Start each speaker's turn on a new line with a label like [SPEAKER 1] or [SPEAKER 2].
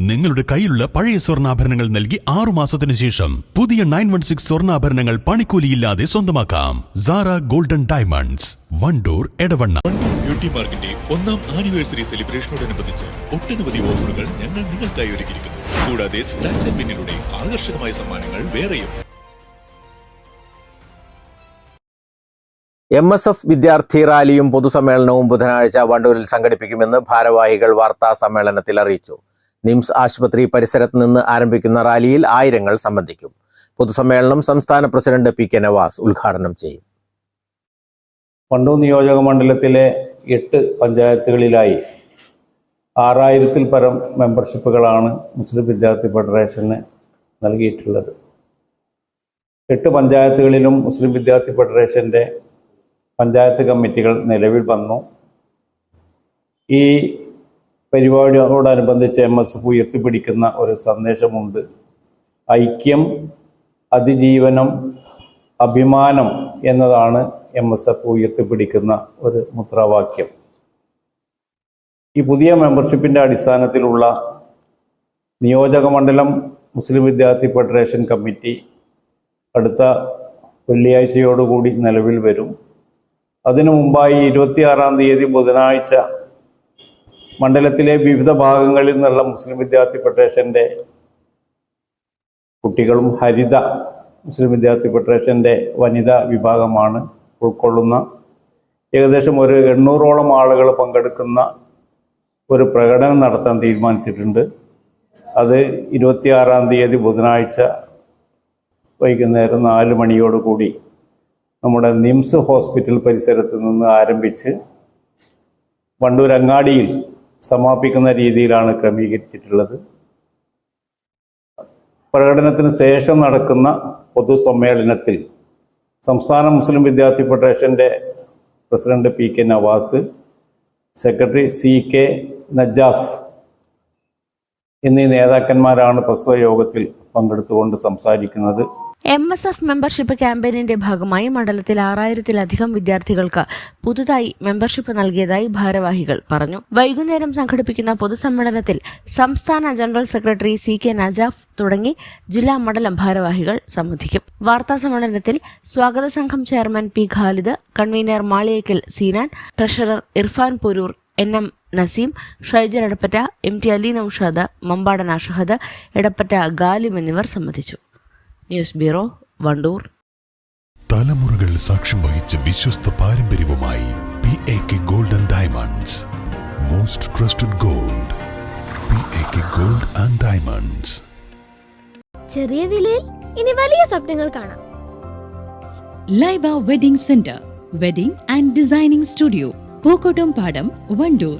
[SPEAKER 1] നിങ്ങളുടെ കയ്യിലുള്ള പഴയ സ്വർണ്ണാഭരണങ്ങൾ നൽകി 6 മാസത്തിന് ശേഷം പുതിയ 916 സ്വർണ്ണാഭരണങ്ങൾ പണിക്കൂലിയില്ലാതെ സ്വന്തമാക്കാം. Sara golden diamonds, Wandoor, Edavanna.
[SPEAKER 2] Wandoor beauty പാർക്കിന്റെ 1ാം ആനിവേഴ്സറി സെലിബ്രേഷനോടനുബന്ധിച്ച് ഒട്ടനവധി ഓഫറുകൾ ഞങ്ങൾ നിങ്ങൾക്കായി ഒരുക്കിയിരിക്കുന്നു. കൂടാതെ സ്ക്രാച്ച് ആൻഡ് വിന്നിലൂടെ ആകർഷകമായ സമ്മാനങ്ങൾ വേറെയും.
[SPEAKER 3] MSF വിദ്യാർത്ഥി റാലിയും പൊതുസമ്മേളനവും ബുധനാഴ്ച വണ്ടൂരിൽ സംഘടിപ്പിക്കുമെന്ന് ഭാരവാഹികൾ വാർത്താ സമ്മേളനത്തിൽ അറിയിച്ചു. നിംസ് ആശുപത്രി പരിസരത്ത് നിന്ന് ആരംഭിക്കുന്ന റാലിയിൽ ആയിരങ്ങൾ സംബന്ധിക്കും. പൊതുസമ്മേളനം സംസ്ഥാന പ്രസിഡന്റ് PK നവാസ് ഉദ്ഘാടനം ചെയ്യും.
[SPEAKER 4] വണ്ടൂർ നിയോജക മണ്ഡലത്തിലെ 8 പഞ്ചായത്തുകളിലായി 6000-ൽ പരം മെമ്പർഷിപ്പുകളാണ് മുസ്ലിം വിദ്യാർത്ഥി ഫെഡറേഷന് നൽകിയിട്ടുള്ളത്. 8 പഞ്ചായത്തുകളിലും മുസ്ലിം വിദ്യാർത്ഥി ഫെഡറേഷൻ്റെ പഞ്ചായത്ത് കമ്മിറ്റികൾ നിലവിൽ വന്നു. ഈ പരിപാടിയോടനുബന്ധിച്ച് MSF ഉയർത്തിപ്പിടിക്കുന്ന ഒരു സന്ദേശമുണ്ട്. ഐക്യം, അതിജീവനം, അഭിമാനം എന്നതാണ് MSF ഉയർത്തിപ്പിടിക്കുന്ന ഒരു മുദ്രാവാക്യം. ഈ പുതിയ മെമ്പർഷിപ്പിൻ്റെ അടിസ്ഥാനത്തിലുള്ള നിയോജക മണ്ഡലം മുസ്ലിം വിദ്യാർത്ഥി ഫെഡറേഷൻ കമ്മിറ്റി അടുത്ത വെള്ളിയാഴ്ചയോടുകൂടി നിലവിൽ വരും. അതിനു മുമ്പായി 26-ാം തീയതി ബുധനാഴ്ച മണ്ഡലത്തിലെ വിവിധ ഭാഗങ്ങളിൽ നിന്നുള്ള മുസ്ലിം വിദ്യാർത്ഥി ഫെഡറേഷൻ്റെ കുട്ടികളും ഹരിത മുസ്ലിം വിദ്യാർത്ഥി ഫെഡറേഷൻ്റെ വനിതാ വിഭാഗമാണ് ഉൾക്കൊള്ളുന്ന ഏകദേശം ഒരു 800ഓളം ആളുകൾ പങ്കെടുക്കുന്ന ഒരു പ്രകടനം നടത്താൻ തീരുമാനിച്ചിട്ടുണ്ട്. അത് 26-ാം തീയതി ബുധനാഴ്ച വൈകുന്നേരം 4 മണിയോടുകൂടി നമ്മുടെ നിംസ് ഹോസ്പിറ്റൽ പരിസരത്ത് നിന്ന് ആരംഭിച്ച് വണ്ടൂർ അങ്ങാടിയിൽ സമാപിക്കുന്ന രീതിയിലാണ് ക്രമീകരിച്ചിട്ടുള്ളത്. പ്രകടനത്തിന് ശേഷം നടക്കുന്ന പൊതുസമ്മേളനത്തിൽ സംസ്ഥാന മുസ്ലിം വിദ്യാർത്ഥി ഫെഡറേഷൻ്റെ president PK Navas, secretary CK Najaf എന്നീ നേതാക്കന്മാരാണ് പ്രസ്തുത യോഗത്തിൽ പങ്കെടുത്തുകൊണ്ട് സംസാരിക്കുന്നത്.
[SPEAKER 5] MSF മെമ്പർഷിപ്പ് ക്യാമ്പയിനിന്റെ ഭാഗമായി മണ്ഡലത്തിൽ 6000-ലധികം വിദ്യാർത്ഥികൾക്ക് പുതുതായി മെമ്പർഷിപ്പ് നൽകിയതായി ഭാരവാഹികൾ പറഞ്ഞു. വൈകുന്നേരം സംഘടിപ്പിക്കുന്ന പൊതുസമ്മേളനത്തിൽ സംസ്ഥാന ജനറൽ സെക്രട്ടറി CK നജാഫ് തുടങ്ങി ജില്ലാ മണ്ഡലം ഭാരവാഹികൾ സംബന്ധിക്കും. വാർത്താ സമ്മേളനത്തിൽ സ്വാഗത സംഘം chairman P Khalid, convener Maliyekkal Seenan, treasurer Irfan Puroor, NM Naseem, Shaijar Edappatta, MT Ali Noushad, Mambadan Ashahad, Edappatta Galim എന്നിവർ സംബന്ധിച്ചു. News bureau, Wandoor.
[SPEAKER 1] തലമുറകൾ സാക്ഷ്യം വഹിച്ച വിശ്വസ്ത പാരമ്പര്യവുമായി PAK golden diamonds, most trusted gold. PAK gold and diamonds.
[SPEAKER 6] ചെറിയ വിലയിൽ ഇനി വലിയ സ്വപ്നങ്ങൾ കാണാം.
[SPEAKER 7] Laiba wedding centre, wedding and designing studio, Pookkottam Padam, Wandoor.